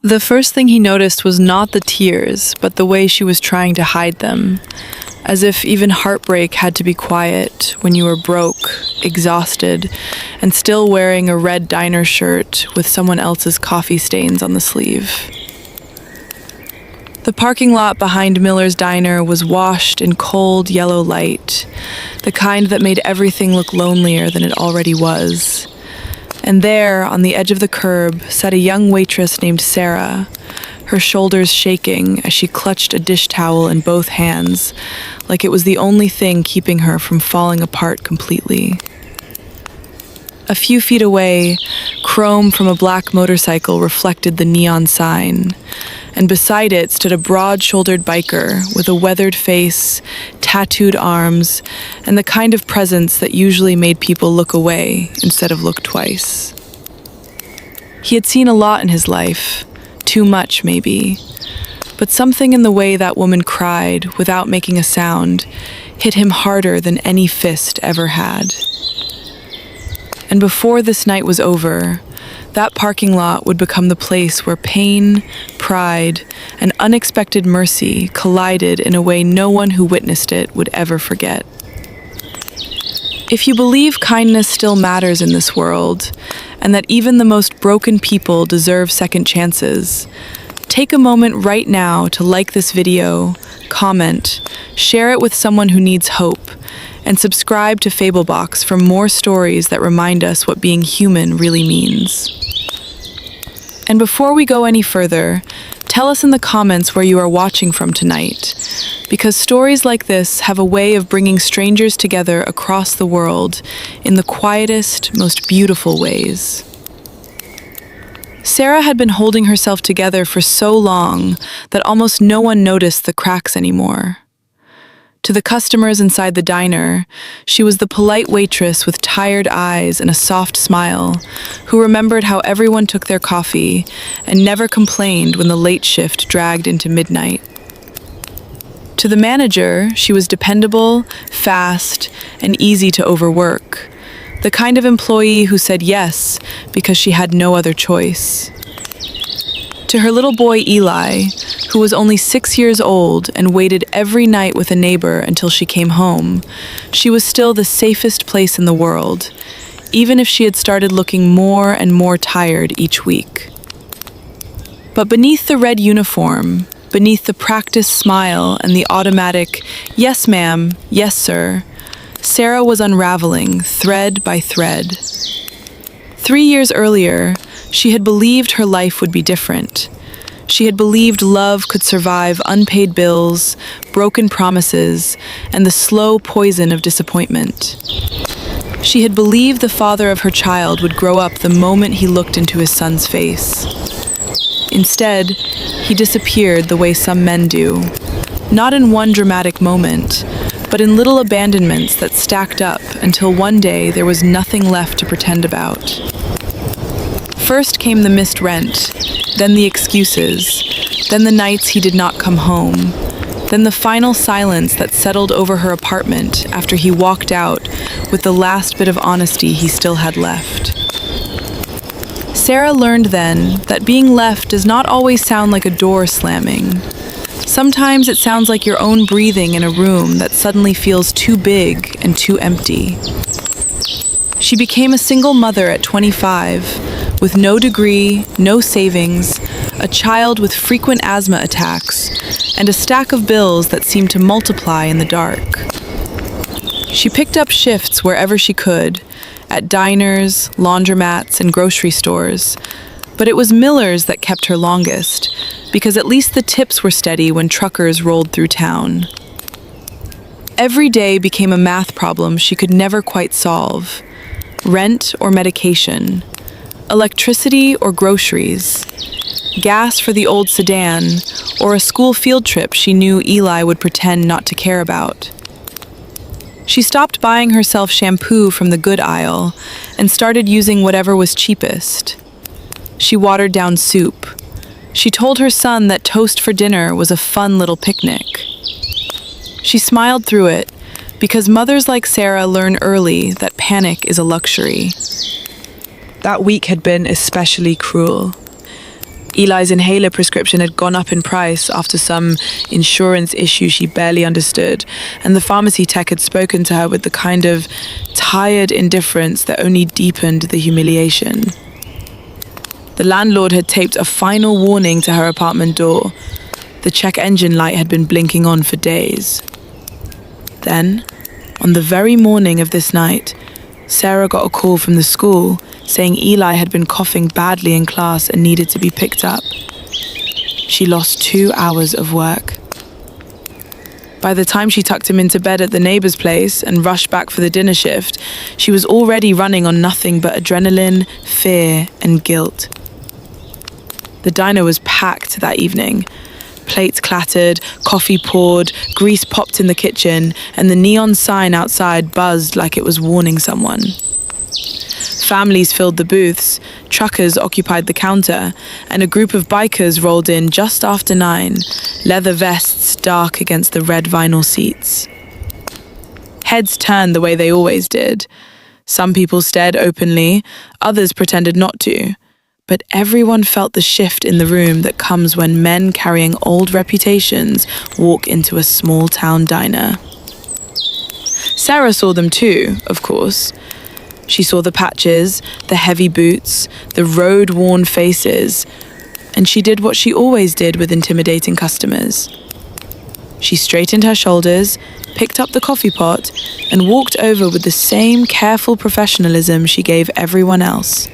The first thing he noticed was not the tears, but the way she was trying to hide them, as if even heartbreak had to be quiet when you were broke, exhausted, and still wearing a red diner shirt with someone else's coffee stains on the sleeve. The parking lot behind Miller's Diner was washed in cold yellow light, the kind that made everything look lonelier than it already was. And there, on the edge of the curb, sat a young waitress named Sarah, her shoulders shaking as she clutched a dish towel in both hands, like it was the only thing keeping her from falling apart completely. A few feet away, chrome from a black motorcycle reflected the neon sign, and beside it stood a broad-shouldered biker with a weathered face, tattooed arms, and the kind of presence that usually made people look away instead of look twice. He had seen a lot in his life, too much maybe, but something in the way that woman cried without making a sound hit him harder than any fist ever had. And before this night was over, that parking lot would become the place where pain, pride, and unexpected mercy collided in a way no one who witnessed it would ever forget. If you believe kindness still matters in this world, and that even the most broken people deserve second chances, take a moment right now to like this video, comment, share it with someone who needs hope, and subscribe to FableBox for more stories that remind us what being human really means. And before we go any further, tell us in the comments where you are watching from tonight, because stories like this have a way of bringing strangers together across the world in the quietest, most beautiful ways. Sarah had been holding herself together for so long that almost no one noticed the cracks anymore. To the customers inside the diner, she was the polite waitress with tired eyes and a soft smile, who remembered how everyone took their coffee and never complained when the late shift dragged into midnight. To the manager, she was dependable, fast, and easy to overwork, the kind of employee who said yes because she had no other choice. To her little boy Eli, who was only 6 years old and waited every night with a neighbor until she came home, she was still the safest place in the world, even if she had started looking more and more tired each week. But beneath the red uniform, beneath the practiced smile and the automatic, "Yes, ma'am, yes, sir," Sarah was unraveling thread by thread. 3 years earlier, she had believed her life would be different. She had believed love could survive unpaid bills, broken promises, and the slow poison of disappointment. She had believed the father of her child would grow up the moment he looked into his son's face. Instead, he disappeared the way some men do, not in one dramatic moment, but in little abandonments that stacked up until one day there was nothing left to pretend about. First came the missed rent, then the excuses, then the nights he did not come home, then the final silence that settled over her apartment after he walked out with the last bit of honesty he still had left. Sarah learned then that being left does not always sound like a door slamming. Sometimes it sounds like your own breathing in a room that suddenly feels too big and too empty. She became a single mother at 25, with no degree, no savings, a child with frequent asthma attacks, and a stack of bills that seemed to multiply in the dark. She picked up shifts wherever she could, at diners, laundromats, and grocery stores, but it was Miller's that kept her longest, because at least the tips were steady when truckers rolled through town. Every day became a math problem she could never quite solve. Rent or medication, electricity or groceries, gas for the old sedan, or a school field trip she knew Eli would pretend not to care about. She stopped buying herself shampoo from the good aisle and started using whatever was cheapest. She watered down soup. She told her son that toast for dinner was a fun little picnic. She smiled through it, because mothers like Sarah learn early that panic is a luxury. That week had been especially cruel. Eli's inhaler prescription had gone up in price after some insurance issue she barely understood, and the pharmacy tech had spoken to her with the kind of tired indifference that only deepened the humiliation. The landlord had taped a final warning to her apartment door. The check engine light had been blinking on for days. Then, on the very morning of this night, Sarah got a call from the school saying Eli had been coughing badly in class and needed to be picked up. She lost 2 hours of work. By the time she tucked him into bed at the neighbor's place and rushed back for the dinner shift, she was already running on nothing but adrenaline, fear, and guilt. The diner was packed that evening. Plates clattered, coffee poured, grease popped in the kitchen, and the neon sign outside buzzed like it was warning someone. Families filled the booths, truckers occupied the counter, and a group of bikers rolled in just after 9, leather vests dark against the red vinyl seats. Heads turned the way they always did. Some people stared openly, others pretended not to. But everyone felt the shift in the room that comes when men carrying old reputations walk into a small-town diner. Sarah saw them too, of course. She saw the patches, the heavy boots, the road-worn faces, and she did what she always did with intimidating customers. She straightened her shoulders, picked up the coffee pot, and walked over with the same careful professionalism she gave everyone else.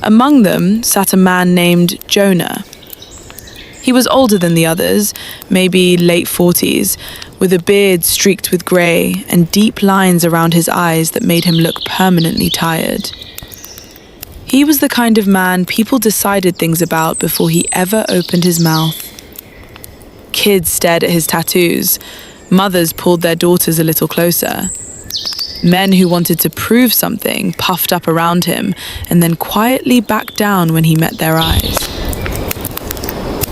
Among them sat a man named Jonah. He was older than the others, maybe late 40s, with a beard streaked with grey and deep lines around his eyes that made him look permanently tired. He was the kind of man people decided things about before he ever opened his mouth. Kids stared at his tattoos. Mothers pulled their daughters a little closer. Men who wanted to prove something puffed up around him and then quietly backed down when he met their eyes.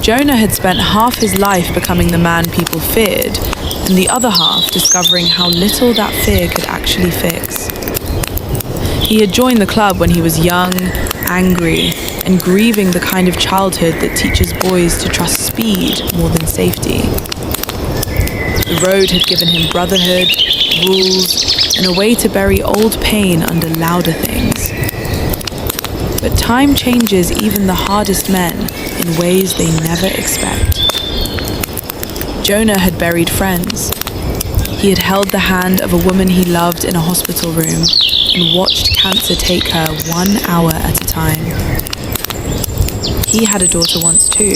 Jonah had spent half his life becoming the man people feared, and the other half discovering how little that fear could actually fix. He had joined the club when he was young, angry, and grieving the kind of childhood that teaches boys to trust speed more than safety. The road had given him brotherhood, rules, and a way to bury old pain under louder things. But time changes even the hardest men in ways they never expect. Jonah had buried friends. He had held the hand of a woman he loved in a hospital room and watched cancer take her 1 hour at a time. He had a daughter once too,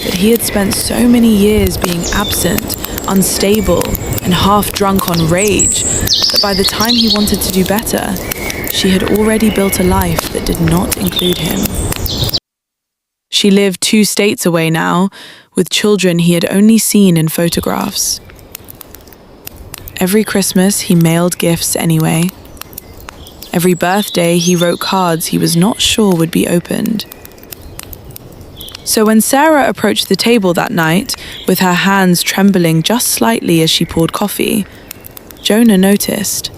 but he had spent so many years being absent, unstable, and half drunk on rage that by the time he wanted to do better, she had already built a life that did not include him. She lived 2 states away now, with children he had only seen in photographs. Every Christmas he mailed gifts anyway. Every birthday he wrote cards he was not sure would be opened. So when Sarah approached the table that night, with her hands trembling just slightly as she poured coffee, Jonah noticed.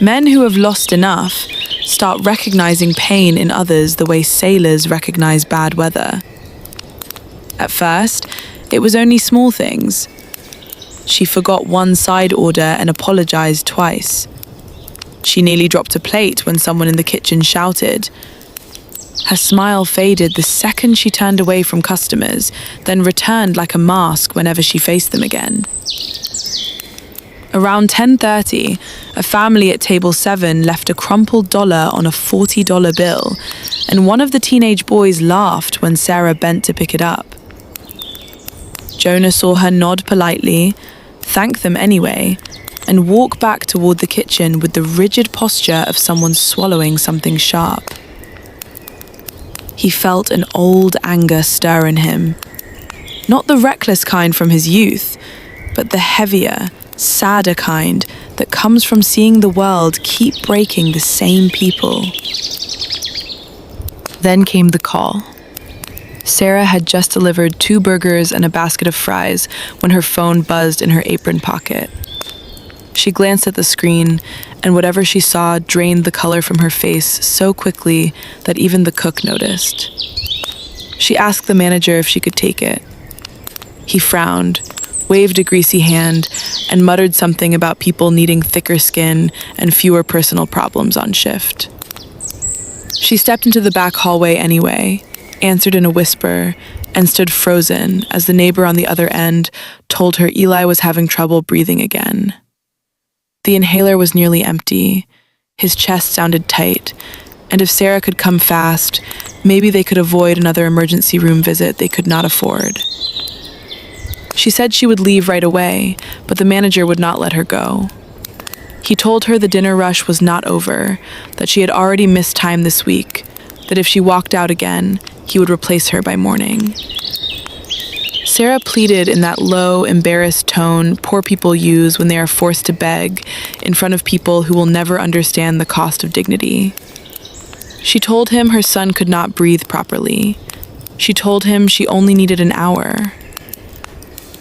Men who have lost enough start recognizing pain in others the way sailors recognize bad weather. At first, it was only small things. She forgot one side order and apologized twice. She nearly dropped a plate when someone in the kitchen shouted. Her smile faded the second she turned away from customers, then returned like a mask whenever she faced them again. Around 10:30, a family at table 7 left a crumpled dollar on a $40 bill, and one of the teenage boys laughed when Sarah bent to pick it up. Jonah saw her nod politely, thank them anyway, and walk back toward the kitchen with the rigid posture of someone swallowing something sharp. He felt an old anger stir in him. Not the reckless kind from his youth, but the heavier, sadder kind that comes from seeing the world keep breaking the same people. Then came the call. Sarah had just delivered 2 burgers and a basket of fries when her phone buzzed in her apron pocket. She glanced at the screen, and whatever she saw drained the color from her face so quickly that even the cook noticed. She asked the manager if she could take it. He frowned, waved a greasy hand, and muttered something about people needing thicker skin and fewer personal problems on shift. She stepped into the back hallway anyway, answered in a whisper, and stood frozen as the neighbor on the other end told her Eli was having trouble breathing again. The inhaler was nearly empty, his chest sounded tight, and if Sarah could come fast, maybe they could avoid another emergency room visit they could not afford. She said she would leave right away, but the manager would not let her go. He told her the dinner rush was not over, that she had already missed time this week, that if she walked out again, he would replace her by morning. Sarah pleaded in that low, embarrassed tone poor people use when they are forced to beg in front of people who will never understand the cost of dignity. She told him her son could not breathe properly. She told him she only needed an hour.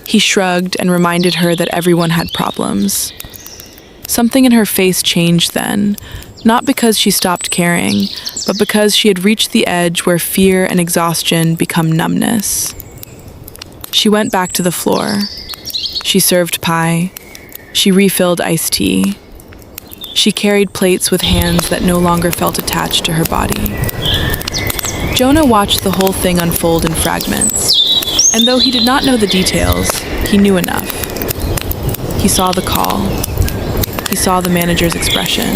He shrugged and reminded her that everyone had problems. Something in her face changed then, not because she stopped caring, but because she had reached the edge where fear and exhaustion become numbness. She went back to the floor. She served pie. She refilled iced tea. She carried plates with hands that no longer felt attached to her body. Jonah watched the whole thing unfold in fragments, and though he did not know the details, he knew enough. He saw the call. He saw the manager's expression.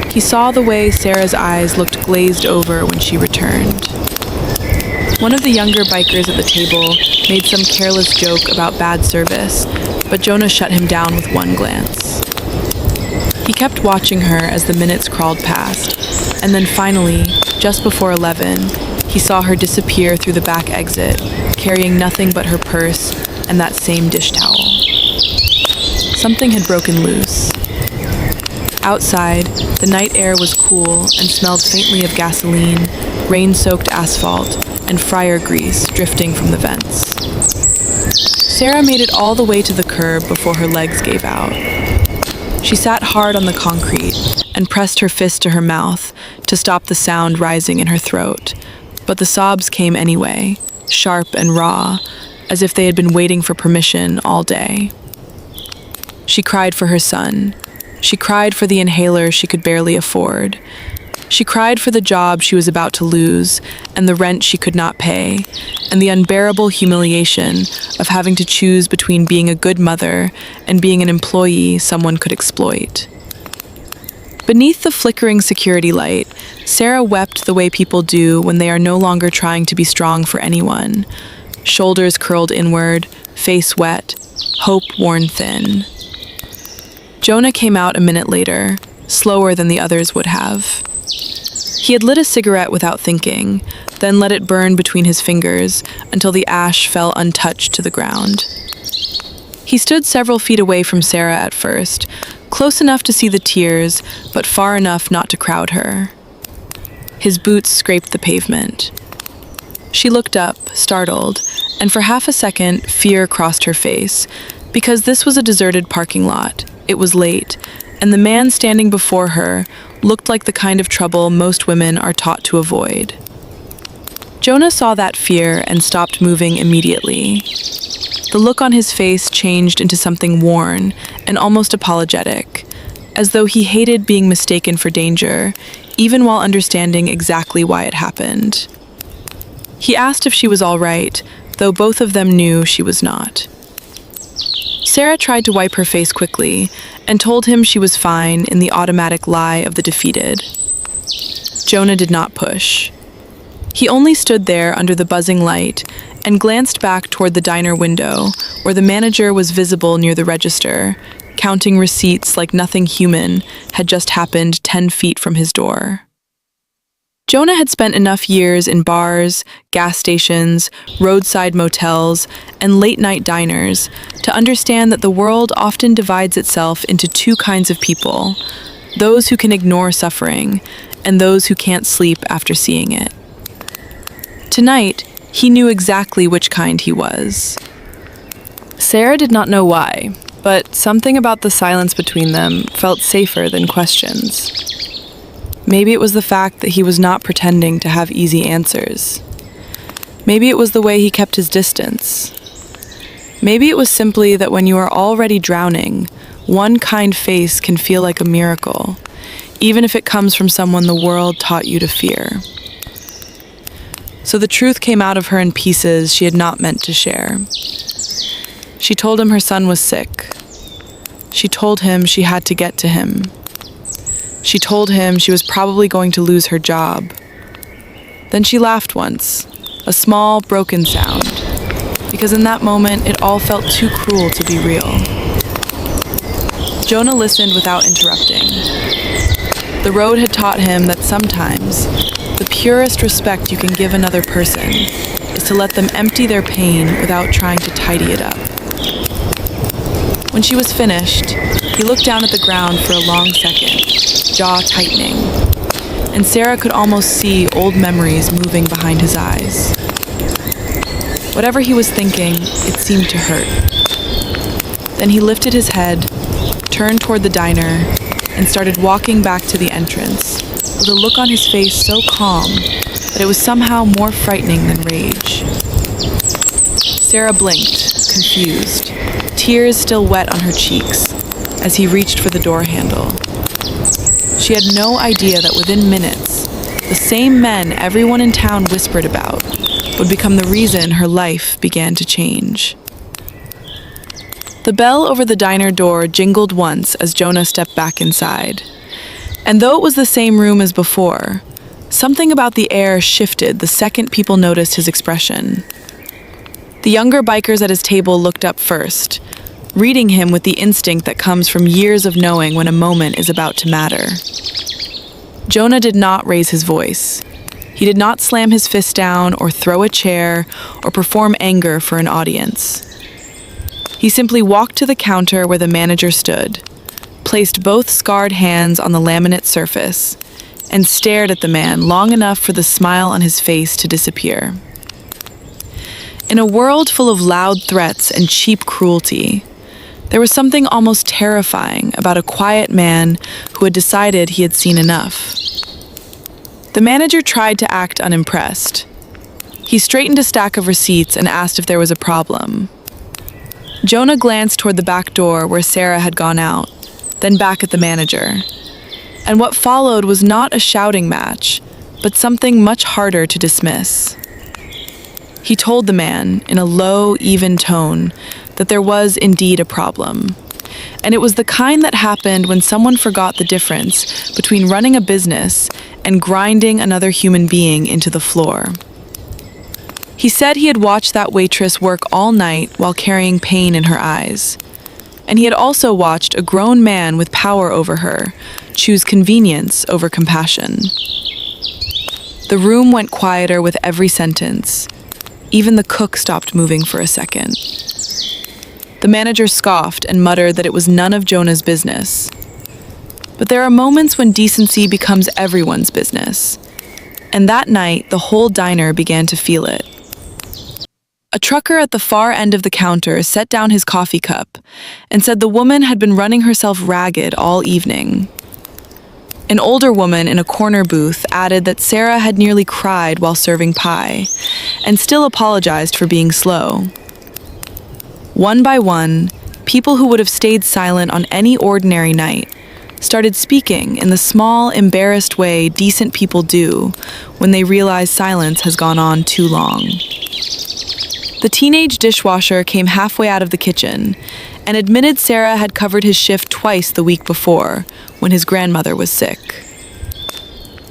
He saw the way Sarah's eyes looked glazed over when she returned. One of the younger bikers at the table made some careless joke about bad service, but Jonah shut him down with one glance. He kept watching her as the minutes crawled past, and then finally, just before 11, he saw her disappear through the back exit, carrying nothing but her purse and that same dish towel. Something had broken loose. Outside, the night air was cool and smelled faintly of gasoline, rain-soaked asphalt, and fryer grease drifting from the vents. Sarah made it all the way to the curb before her legs gave out. She sat hard on the concrete and pressed her fist to her mouth to stop the sound rising in her throat, but the sobs came anyway, sharp and raw, as if they had been waiting for permission all day. She cried for her son. She cried for the inhaler she could barely afford. She cried for the job she was about to lose, and the rent she could not pay, and the unbearable humiliation of having to choose between being a good mother and being an employee someone could exploit. Beneath the flickering security light, Sarah wept the way people do when they are no longer trying to be strong for anyone. Shoulders curled inward, face wet, hope worn thin. Jonah came out a minute later, slower than the others would have. He had lit a cigarette without thinking, then let it burn between his fingers until the ash fell untouched to the ground. He stood several feet away from Sarah at first, close enough to see the tears, but far enough not to crowd her. His boots scraped the pavement. She looked up, startled, and for half a second, fear crossed her face, because this was a deserted parking lot. It was late, and the man standing before her looked like the kind of trouble most women are taught to avoid. Jonah saw that fear and stopped moving immediately. The look on his face changed into something worn and almost apologetic, as though he hated being mistaken for danger, even while understanding exactly why it happened. He asked if she was all right, though both of them knew she was not. Sarah tried to wipe her face quickly and told him she was fine in the automatic lie of the defeated. Jonah did not push. He only stood there under the buzzing light and glanced back toward the diner window where the manager was visible near the register, counting receipts like nothing human had just happened 10 feet from his door. Jonah had spent enough years in bars, gas stations, roadside motels, and late-night diners to understand that the world often divides itself into two kinds of people, those who can ignore suffering and those who can't sleep after seeing it. Tonight, he knew exactly which kind he was. Sarah did not know why. But something about the silence between them felt safer than questions. Maybe it was the fact that he was not pretending to have easy answers. Maybe it was the way he kept his distance. Maybe it was simply that when you are already drowning, one kind face can feel like a miracle, even if it comes from someone the world taught you to fear. So the truth came out of her in pieces she had not meant to share. She told him her son was sick. She told him she had to get to him. She told him she was probably going to lose her job. Then she laughed once, a small, broken sound, because in that moment it all felt too cruel to be real. Jonah listened without interrupting. The road had taught him that sometimes the purest respect you can give another person is to let them empty their pain without trying to tidy it up. When she was finished, he looked down at the ground for a long second, jaw tightening, and Sarah could almost see old memories moving behind his eyes. Whatever he was thinking, it seemed to hurt. Then he lifted his head, turned toward the diner, and started walking back to the entrance, with a look on his face so calm that it was somehow more frightening than rage. Sarah blinked, confused, tears still wet on her cheeks, as he reached for the door handle. She had no idea that within minutes, the same men everyone in town whispered about would become the reason her life began to change. The bell over the diner door jingled once as Jonah stepped back inside. And though it was the same room as before, something about the air shifted the second people noticed his expression. The younger bikers at his table looked up first, reading him with the instinct that comes from years of knowing when a moment is about to matter. Jonah did not raise his voice. He did not slam his fist down or throw a chair or perform anger for an audience. He simply walked to the counter where the manager stood, placed both scarred hands on the laminate surface, and stared at the man long enough for the smile on his face to disappear. In a world full of loud threats and cheap cruelty, there was something almost terrifying about a quiet man who had decided he had seen enough. The manager tried to act unimpressed. He straightened a stack of receipts and asked if there was a problem. Jonah glanced toward the back door where Sarah had gone out, then back at the manager. And what followed was not a shouting match, but something much harder to dismiss. He told the man, in a low, even tone, that there was indeed a problem. And it was the kind that happened when someone forgot the difference between running a business and grinding another human being into the floor. He said he had watched that waitress work all night while carrying pain in her eyes. And he had also watched a grown man with power over her choose convenience over compassion. The room went quieter with every sentence. Even the cook stopped moving for a second. The manager scoffed and muttered that it was none of Jonah's business. But there are moments when decency becomes everyone's business. And that night, the whole diner began to feel it. A trucker at the far end of the counter set down his coffee cup and said the woman had been running herself ragged all evening. An older woman in a corner booth added that Sarah had nearly cried while serving pie and still apologized for being slow. One by one, people who would have stayed silent on any ordinary night started speaking in the small, embarrassed way decent people do when they realize silence has gone on too long. The teenage dishwasher came halfway out of the kitchen and admitted Sarah had covered his shift twice the week before when his grandmother was sick.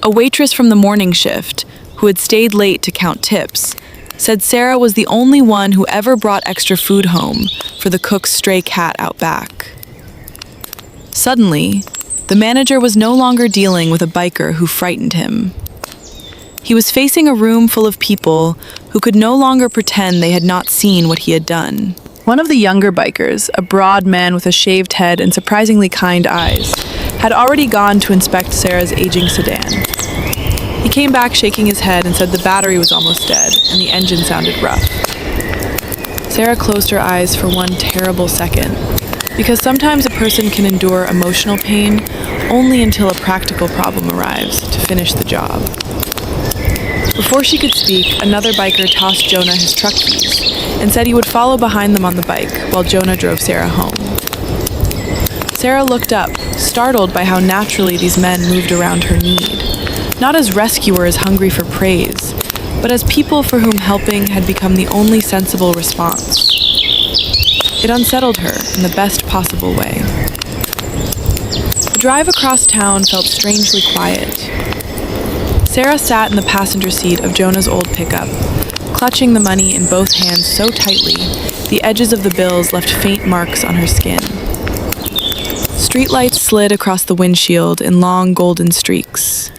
A waitress from the morning shift, who had stayed late to count tips, said Sarah was the only one who ever brought extra food home for the cook's stray cat out back. Suddenly, the manager was no longer dealing with a biker who frightened him. He was facing a room full of people who could no longer pretend they had not seen what he had done. One of the younger bikers, a broad man with a shaved head and surprisingly kind eyes, had already gone to inspect Sarah's aging sedan. He came back shaking his head and said the battery was almost dead and the engine sounded rough. Sarah closed her eyes for one terrible second, Because sometimes a person can endure emotional pain only until a practical problem arrives to finish the job. Before she could speak, another biker tossed Jonah his truck keys and said he would follow behind them on the bike while Jonah drove Sarah home. Sarah looked up, startled by how naturally these men moved around her need, not as rescuers hungry for praise, but as people for whom helping had become the only sensible response. It unsettled her in the best possible way. The drive across town felt strangely quiet. Sarah sat in the passenger seat of Jonah's old pickup, clutching the money in both hands so tightly the edges of the bills left faint marks on her skin. Streetlights slid across the windshield in long golden streaks.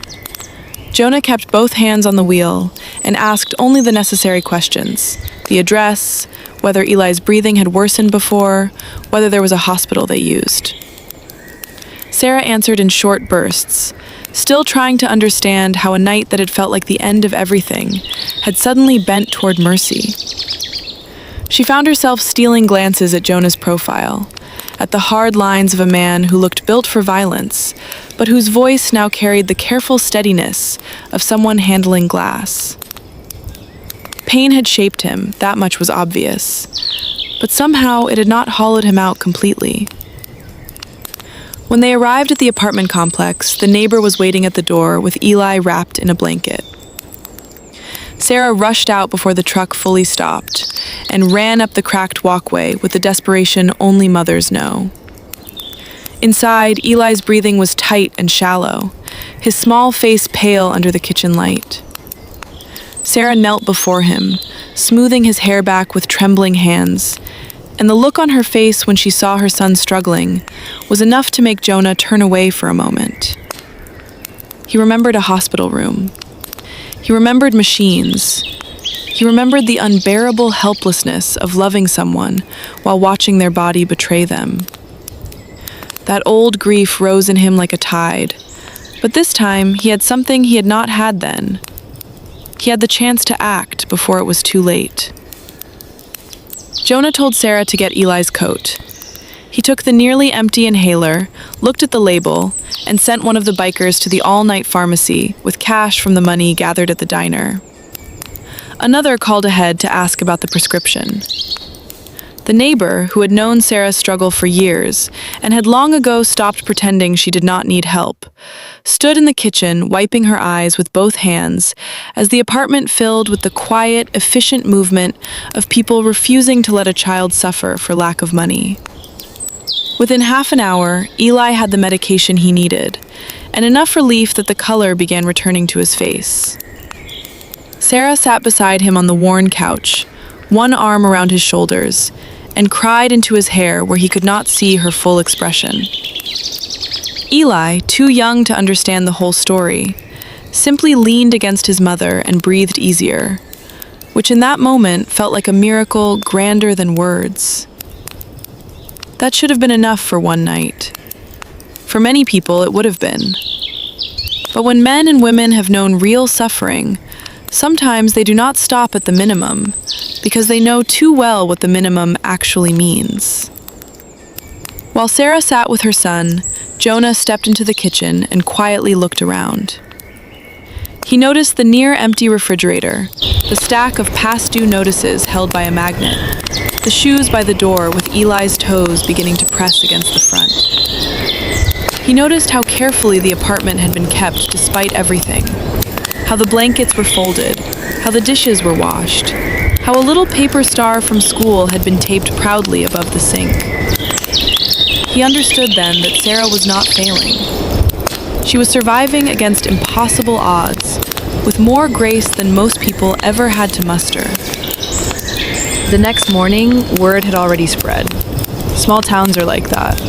Jonah kept both hands on the wheel and asked only the necessary questions: the address, whether Eli's breathing had worsened before, whether there was a hospital they used. Sarah answered in short bursts, still trying to understand how a night that had felt like the end of everything had suddenly bent toward mercy. She found herself stealing glances at Jonah's profile, at the hard lines of a man who looked built for violence, but whose voice now carried the careful steadiness of someone handling glass. Pain had shaped him, that much was obvious, but somehow it had not hollowed him out completely. When they arrived at the apartment complex, the neighbor was waiting at the door with Eli wrapped in a blanket. Sarah rushed out before the truck fully stopped and ran up the cracked walkway with the desperation only mothers know. Inside, Eli's breathing was tight and shallow, his small face pale under the kitchen light. Sarah knelt before him, smoothing his hair back with trembling hands, and the look on her face when she saw her son struggling was enough to make Jonah turn away for a moment. He remembered a hospital room. He remembered machines. He remembered the unbearable helplessness of loving someone while watching their body betray them. That old grief rose in him like a tide, but this time he had something he had not had then. He had the chance to act before it was too late. Jonah told Sarah to get Eli's coat. He took the nearly empty inhaler, looked at the label, and sent one of the bikers to the all-night pharmacy with cash from the money gathered at the diner. Another called ahead to ask about the prescription. The neighbor, who had known Sarah's struggle for years and had long ago stopped pretending she did not need help, stood in the kitchen wiping her eyes with both hands as the apartment filled with the quiet, efficient movement of people refusing to let a child suffer for lack of money. Within half an hour, Eli had the medication he needed, and enough relief that the color began returning to his face. Sarah sat beside him on the worn couch, one arm around his shoulders, and cried into his hair where he could not see her full expression. Eli, too young to understand the whole story, simply leaned against his mother and breathed easier, which in that moment felt like a miracle grander than words. That should have been enough for one night. For many people, it would have been. But when men and women have known real suffering, sometimes they do not stop at the minimum, because they know too well what the minimum actually means. While Sarah sat with her son, Jonah stepped into the kitchen and quietly looked around. He noticed the near-empty refrigerator, the stack of past-due notices held by a magnet, the shoes by the door with Eli's toes beginning to press against the front. He noticed how carefully the apartment had been kept despite everything, how the blankets were folded, how the dishes were washed, how a little paper star from school had been taped proudly above the sink. He understood then that Sarah was not failing. She was surviving against impossible odds, with more grace than most people ever had to muster. The next morning, word had already spread. Small towns are like that.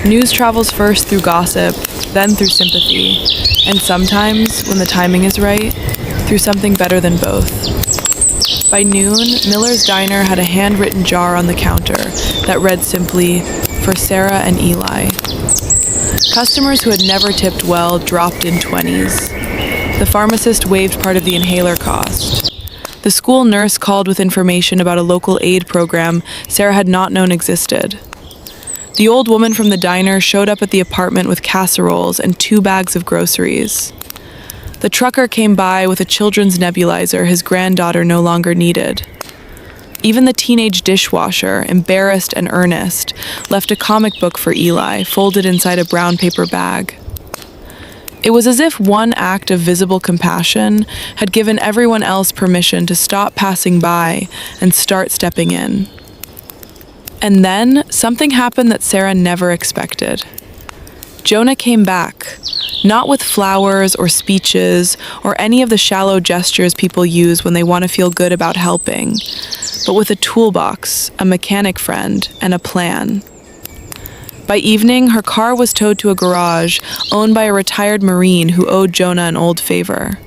News travels first through gossip, then through sympathy, and sometimes, when the timing is right, through something better than both. By noon, Miller's Diner had a handwritten jar on the counter that read simply, "For Sarah and Eli." Customers who had never tipped well dropped in 20s. The pharmacist waived part of the inhaler cost. The school nurse called with information about a local aid program Sarah had not known existed. The old woman from the diner showed up at the apartment with casseroles and 2 bags of groceries. The trucker came by with a children's nebulizer his granddaughter no longer needed. Even the teenage dishwasher, embarrassed and earnest, left a comic book for Eli, folded inside a brown paper bag. It was as if one act of visible compassion had given everyone else permission to stop passing by and start stepping in. And then something happened that Sarah never expected. Jonah came back, not with flowers or speeches or any of the shallow gestures people use when they want to feel good about helping, but with a toolbox, a mechanic friend, and a plan. By evening, her car was towed to a garage owned by a retired Marine who owed Jonah an old favor.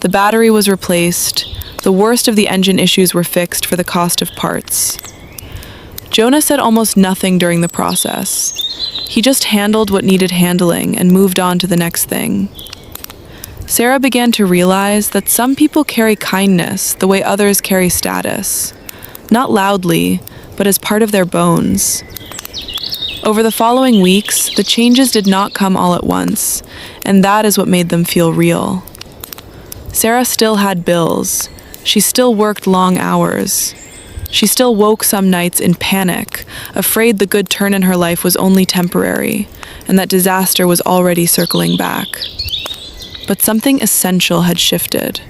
The battery was replaced. The worst of the engine issues were fixed for the cost of parts. Jonah said almost nothing during the process. He just handled what needed handling and moved on to the next thing. Sarah began to realize that some people carry kindness the way others carry status, not loudly, but as part of their bones. Over the following weeks, the changes did not come all at once, and that is what made them feel real. Sarah still had bills. She still worked long hours. She still woke some nights in panic, afraid the good turn in her life was only temporary, and that disaster was already circling back. But something essential had shifted.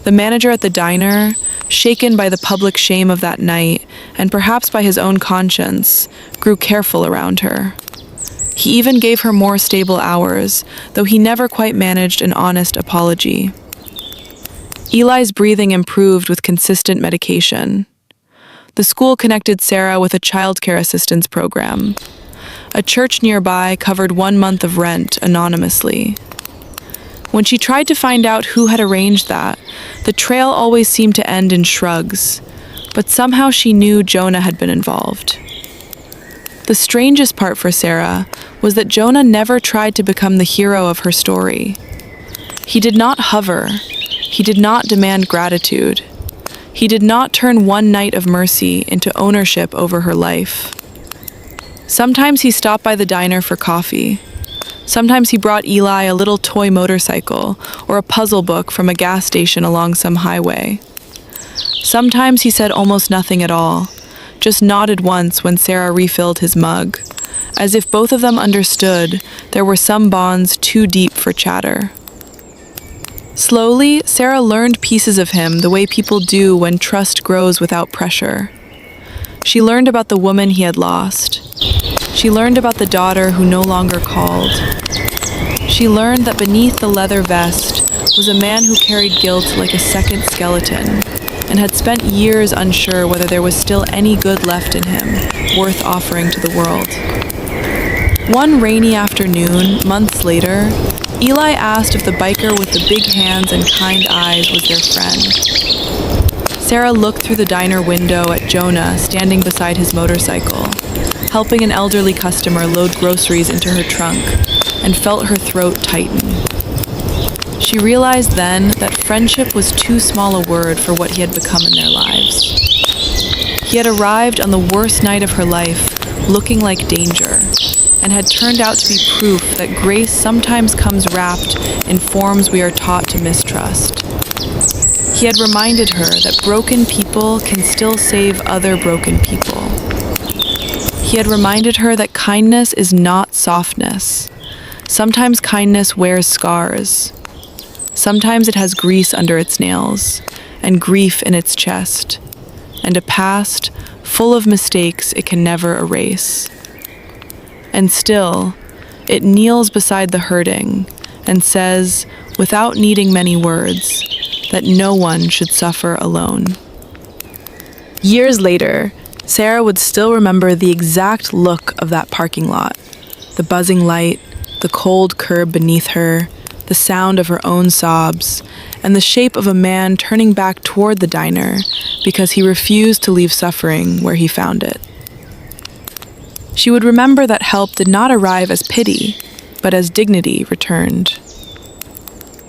The manager at the diner, shaken by the public shame of that night, and perhaps by his own conscience, grew careful around her. He even gave her more stable hours, though he never quite managed an honest apology. Eli's breathing improved with consistent medication. The school connected Sarah with a childcare assistance program. A church nearby covered 1 month of rent anonymously. When she tried to find out who had arranged that, the trail always seemed to end in shrugs, but somehow she knew Jonah had been involved. The strangest part for Sarah was that Jonah never tried to become the hero of her story. He did not hover. He did not demand gratitude. He did not turn one night of mercy into ownership over her life. Sometimes he stopped by the diner for coffee. Sometimes he brought Eli a little toy motorcycle or a puzzle book from a gas station along some highway. Sometimes he said almost nothing at all, just nodded once when Sarah refilled his mug, as if both of them understood there were some bonds too deep for chatter. Slowly, Sarah learned pieces of him the way people do when trust grows without pressure. She learned about the woman he had lost. She learned about the daughter who no longer called. She learned that beneath the leather vest was a man who carried guilt like a second skeleton and had spent years unsure whether there was still any good left in him, worth offering to the world. One rainy afternoon, months later, Eli asked if the biker with the big hands and kind eyes was their friend. Sarah looked through the diner window at Jonah standing beside his motorcycle, helping an elderly customer load groceries into her trunk, and felt her throat tighten. She realized then that friendship was too small a word for what he had become in their lives. He had arrived on the worst night of her life, looking like danger, and had turned out to be proof that grace sometimes comes wrapped in forms we are taught to mistrust. He had reminded her that broken people can still save other broken people. He had reminded her that kindness is not softness. Sometimes kindness wears scars. Sometimes it has grease under its nails, and grief in its chest, and a past full of mistakes it can never erase. And still, it kneels beside the hurting and says, without needing many words, that no one should suffer alone. Years later, Sarah would still remember the exact look of that parking lot, the buzzing light, the cold curb beneath her, the sound of her own sobs, and the shape of a man turning back toward the diner because he refused to leave suffering where he found it. She would remember that help did not arrive as pity, but as dignity returned.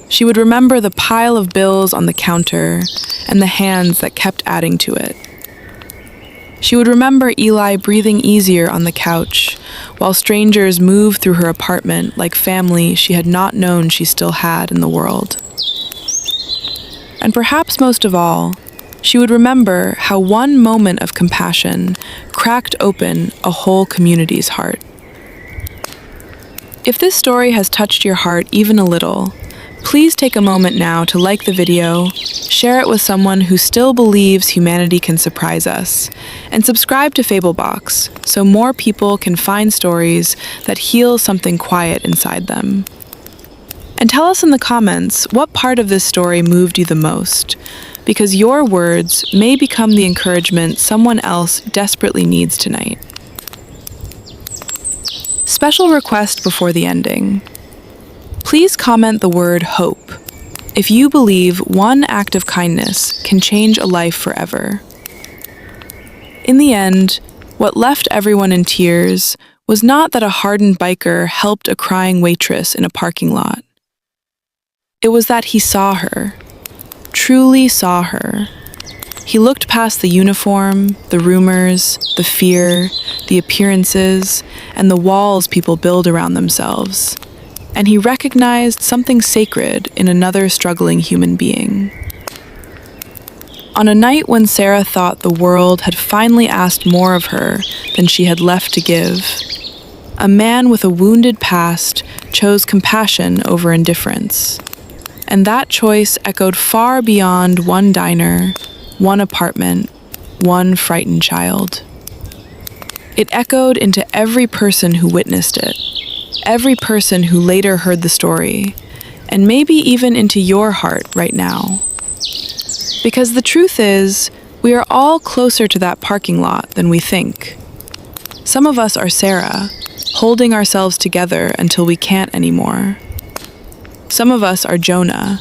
She would remember the pile of bills on the counter and the hands that kept adding to it. She would remember Eli breathing easier on the couch, while strangers moved through her apartment like family she had not known she still had in the world. And perhaps most of all, she would remember how one moment of compassion cracked open a whole community's heart. If this story has touched your heart even a little, please take a moment now to like the video, share it with someone who still believes humanity can surprise us, and subscribe to FableBox so more people can find stories that heal something quiet inside them. And tell us in the comments what part of this story moved you the most, because your words may become the encouragement someone else desperately needs tonight. Special request before the ending. Please comment the word hope if you believe one act of kindness can change a life forever. In the end, what left everyone in tears was not that a hardened biker helped a crying waitress in a parking lot. It was that he saw her, truly saw her. He looked past the uniform, the rumors, the fear, the appearances, and the walls people build around themselves. And he recognized something sacred in another struggling human being. On a night when Sarah thought the world had finally asked more of her than she had left to give, a man with a wounded past chose compassion over indifference. And that choice echoed far beyond one diner, one apartment, one frightened child. It echoed into every person who witnessed it, every person who later heard the story, and maybe even into your heart right now. Because the truth is, we are all closer to that parking lot than we think. Some of us are Sarah, holding ourselves together until we can't anymore. Some of us are Jonah,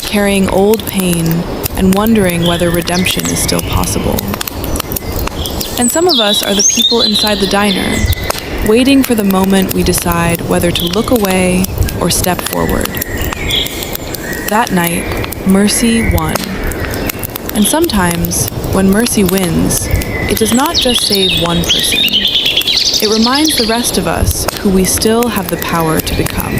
carrying old pain and wondering whether redemption is still possible. And some of us are the people inside the diner, waiting for the moment we decide whether to look away or step forward. That night, mercy won. And sometimes, when mercy wins, it does not just save one person. It reminds the rest of us who we still have the power to become.